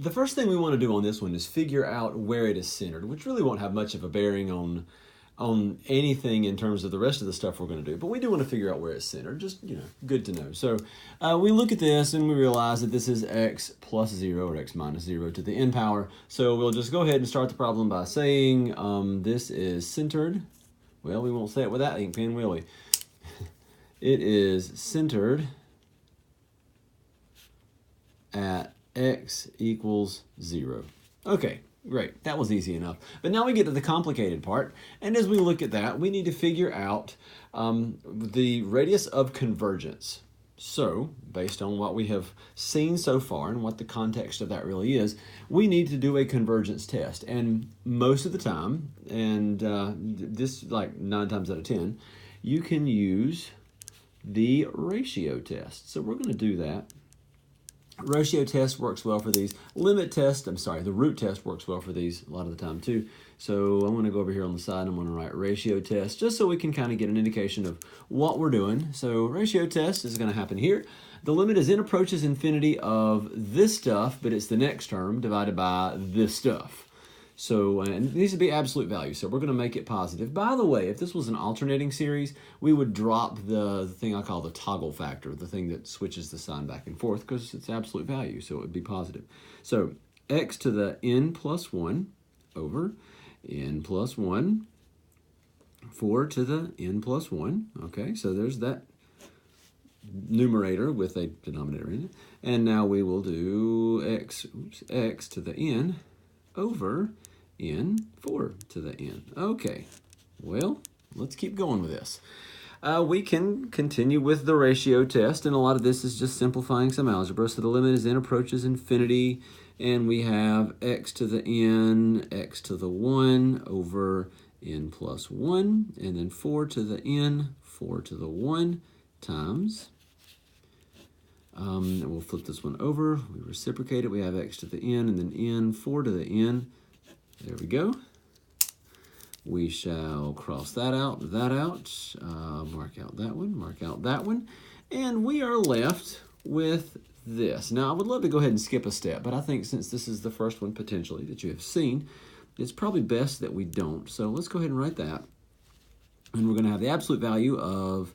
The first thing we want to do on this one is figure out where it is centered, which really won't have much of a bearing on anything in terms of the rest of the stuff we're going to do. But we do want to figure out where it's centered. Just, good to know. So we look at this and we realize that this is x plus 0 or x minus 0 to the n power. So we'll just go ahead and start the problem by saying this is centered. Well, we won't say it with that ink pen, will we? It is centered at x equals 0. Okay, great. That was easy enough. But now we get to the complicated part. And as we look at that, we need to figure out the radius of convergence. So, based on what we have seen so far and what the context of that really is, we need to do a convergence test. And most of the time, and this like 9 times out of 10, you can use the ratio test. So we're going to do that. Ratio test works well for these. The root test works well for these a lot of the time too. So I'm going to go over here on the side and I'm going to write ratio test just so we can kind of get an indication of what we're doing. So ratio test is going to happen here. The limit is n approaches infinity of this stuff, but it's the next term divided by this stuff. So, and it needs to be absolute value, so we're going to make it positive. By the way, if this was an alternating series, we would drop the thing I call the toggle factor, the thing that switches the sign back and forth, because it's absolute value, so it would be positive. So, x to the n plus 1 over n plus 1, 4 to the n plus 1. Okay, so there's that numerator with a denominator in it. And now we will do x to the n over n 4 to the n. Okay, well, let's keep going with this. We can continue with the ratio test, and a lot of this is just simplifying some algebra. So the limit is n approaches infinity, and we have x to the n, x to the 1 over n plus 1, and then 4 to the n, 4 to the 1 times. And we'll flip this one over. We reciprocate it. We have x to the n, and then n, 4 to the n. There we go. We shall cross that out, mark out that one, and we are left with this. Now, I would love to go ahead and skip a step, but I think since this is the first one potentially that you have seen, it's probably best that we don't. So let's go ahead and write that. And we're going to have the absolute value of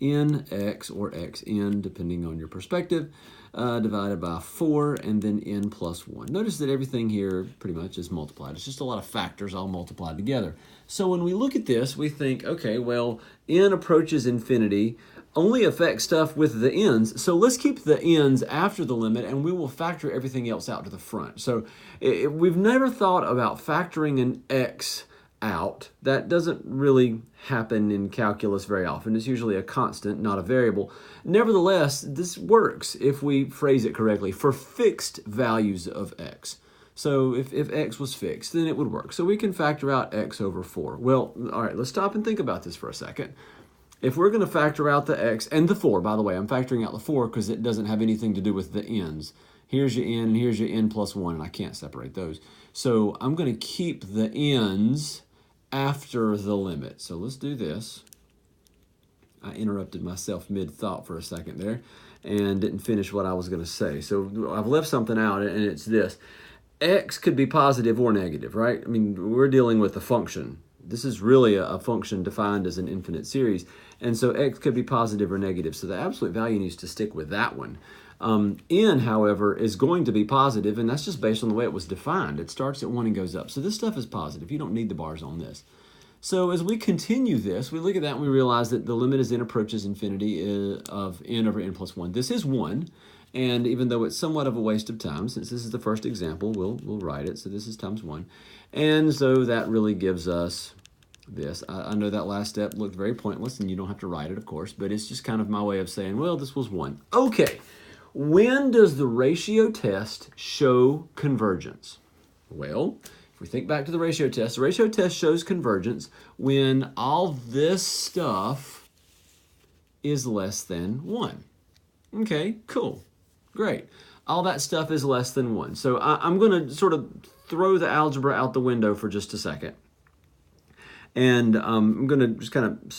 nx or xn, depending on your perspective, divided by 4, and then n plus 1. Notice that everything here pretty much is multiplied. It's just a lot of factors all multiplied together. So when we look at this, we think, okay, well, n approaches infinity only affects stuff with the n's. So let's keep the n's after the limit, and we will factor everything else out to the front. So we've never thought about factoring an x out. That doesn't really happen in calculus very often. It's usually a constant, not a variable. Nevertheless, this works if we phrase it correctly for fixed values of x. So if x was fixed, then it would work. So we can factor out x over 4. Well, all right, let's stop and think about this for a second. If we're going to factor out the x and the 4, by the way, I'm factoring out the 4 because it doesn't have anything to do with the n's. Here's your n, and here's your n plus 1, and I can't separate those. So I'm going to keep the n's after the limit. So let's do this. I interrupted myself mid-thought for a second there and didn't finish what I was going to say. So I've left something out, and it's this. X could be positive or negative, right? I mean, we're dealing with a function. This is really a function defined as an infinite series. And so x could be positive or negative. So the absolute value needs to stick with that one. N, however, is going to be positive, and that's just based on the way it was defined. It starts at 1 and goes up. So this stuff is positive. You don't need the bars on this. So as we continue this, we look at that and we realize that the limit as n approaches infinity of n over n plus 1. This is 1, and even though it's somewhat of a waste of time, since this is the first example, we'll write it. So this is times 1. And so that really gives us this. I know that last step looked very pointless, and you don't have to write it, of course, but it's just kind of my way of saying, well, this was 1. Okay. When does the ratio test show convergence? Well, if we think back to the ratio test shows convergence when all this stuff is less than 1. Okay, cool, great. All that stuff is less than 1. So I'm going to sort of throw the algebra out the window for just a second. And I'm going to just kind of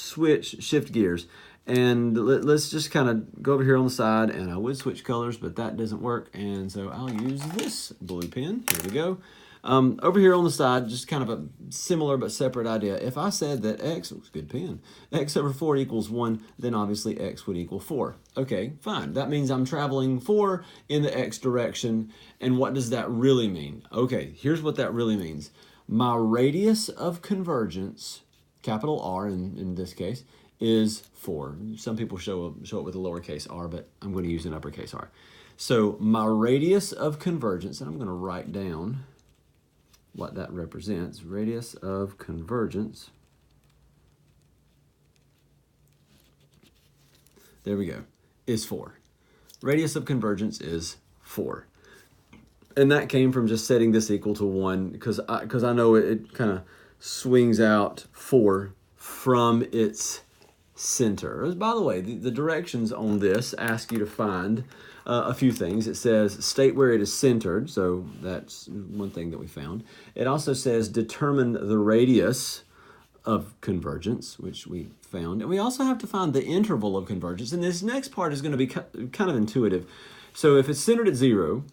shift gears. And let's just kind of go over here on the side, and I would switch colors, but that doesn't work. And so I'll use this blue pen. Here we go. Over here on the side, just kind of a similar but separate idea. If I said that x, oh, good pen, x over 4 equals 1, then obviously x would equal 4. Okay, fine. That means I'm traveling 4 in the x direction. And what does that really mean? Okay, here's what that really means. My radius of convergence, capital R in this case, is 4. Some people show it with a lowercase r, but I'm going to use an uppercase r. So my radius of convergence, and I'm going to write down what that represents. Radius of convergence. There we go. Is 4. Radius of convergence is 4. And that came from just setting this equal to 1 because I know it kind of swings out 4 from its center. By the way, the directions on this ask you to find a few things. It says state where it is centered, so that's one thing that we found. It also says determine the radius of convergence, which we found. And we also have to find the interval of convergence. And this next part is going to be kind of intuitive. So if it's centered at 0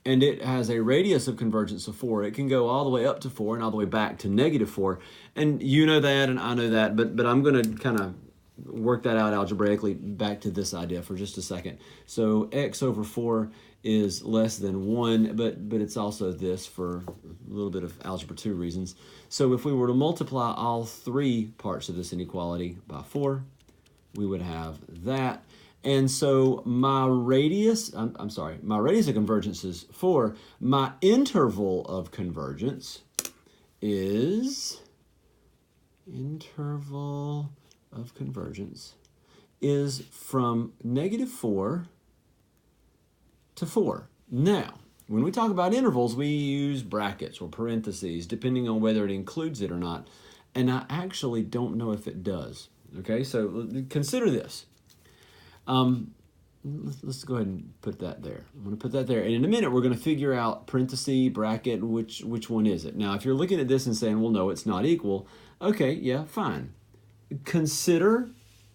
and it has a radius of convergence of 4, it can go all the way up to 4 and all the way back to -4. And you know that and I know that, but I'm going to kind of work that out algebraically back to this idea for just a second. So x over 4 is less than 1, but it's also this for a little bit of algebra 2 reasons. So if we were to multiply all 3 parts of this inequality by 4, we would have that. And so my radius, my radius of convergence is 4. My interval of convergence is from -4 to 4. Now, when we talk about intervals, we use brackets or parentheses, depending on whether it includes it or not. And I actually don't know if it does. Okay, so consider this. Let's go ahead and put that there. I'm going to put that there. And in a minute, we're going to figure out parenthesis, bracket, which one is it. Now, if you're looking at this and saying, well, no, it's not equal. Okay, yeah, fine. Consider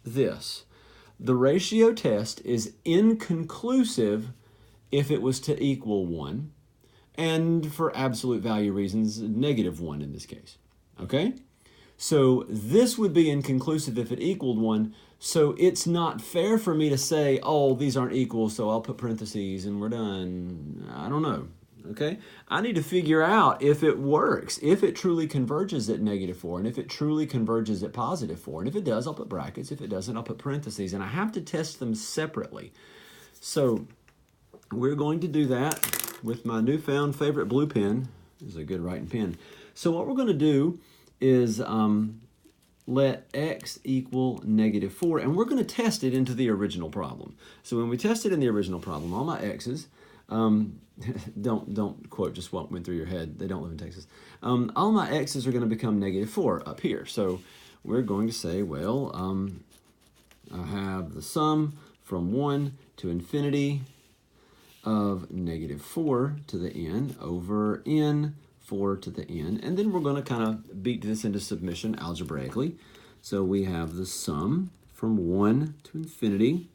this. The ratio test is inconclusive if it was to equal 1, and for absolute value reasons, -1 in this case. Okay? So this would be inconclusive if it equaled 1, so it's not fair for me to say, oh, these aren't equal, so I'll put parentheses and we're done. I don't know. Okay? I need to figure out if it works, if it truly converges at -4, and if it truly converges at +4. And if it does, I'll put brackets. If it doesn't, I'll put parentheses. And I have to test them separately. So we're going to do that with my newfound favorite blue pen. This is a good writing pen. So what we're going to do is let x equal -4, and we're going to test it into the original problem. So when we test it in the original problem, all my x's, don't quote just what went through your head. They don't live in Texas. All my x's are going to become -4 up here. So we're going to say, well, I have the sum from 1 to infinity of -4 to the n over n 4 to the n. And then we're going to kind of beat this into submission algebraically. So we have the sum from 1 to infinity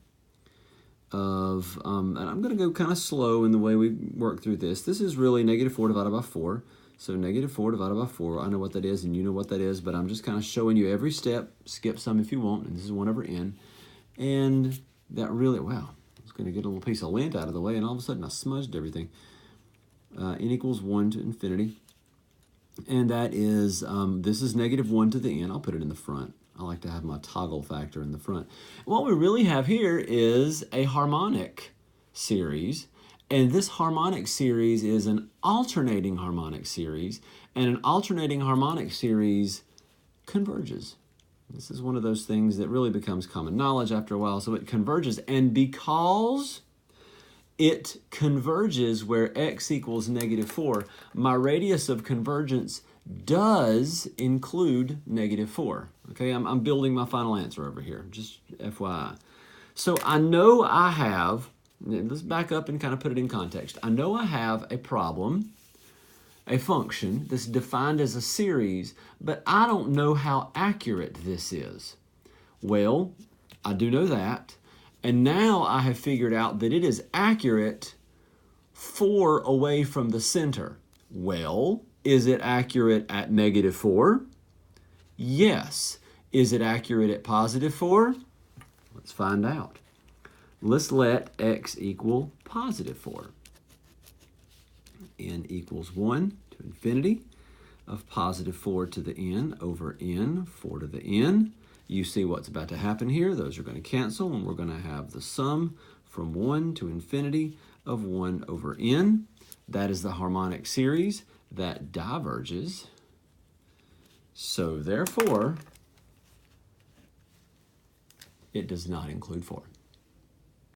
of, and I'm going to go kind of slow in the way we work through this. This is really -4 divided by 4. So -4 divided by 4, I know what that is and you know what that is, but I'm just kind of showing you every step. Skip some if you want, and this is 1 over n. And that really, wow, I was going to get a little piece of lint out of the way, and all of a sudden I smudged everything. N equals 1 to infinity. And that is, this is -1 to the n. I'll put it in the front. I like to have my toggle factor in the front. What we really have here is a harmonic series. And this harmonic series is an alternating harmonic series. And an alternating harmonic series converges. This is one of those things that really becomes common knowledge after a while. So it converges. And because it converges where x equals -4, my radius of convergence does include -4. Okay, I'm building my final answer over here, just FYI. So I know I have, let's back up and kind of put it in context. I know I have a problem, a function that's defined as a series, but I don't know how accurate this is. Well, I do know that. And now I have figured out that it is accurate 4 away from the center. Well, is it accurate at -4? Yes. Is it accurate at +4? Let's find out. Let's let x equal +4. N equals 1 to infinity of +4 to the n over n, 4 to the n. You see what's about to happen here. Those are going to cancel, and we're going to have the sum from 1 to infinity of 1 over n. That is the harmonic series that diverges. So therefore, it does not include 4.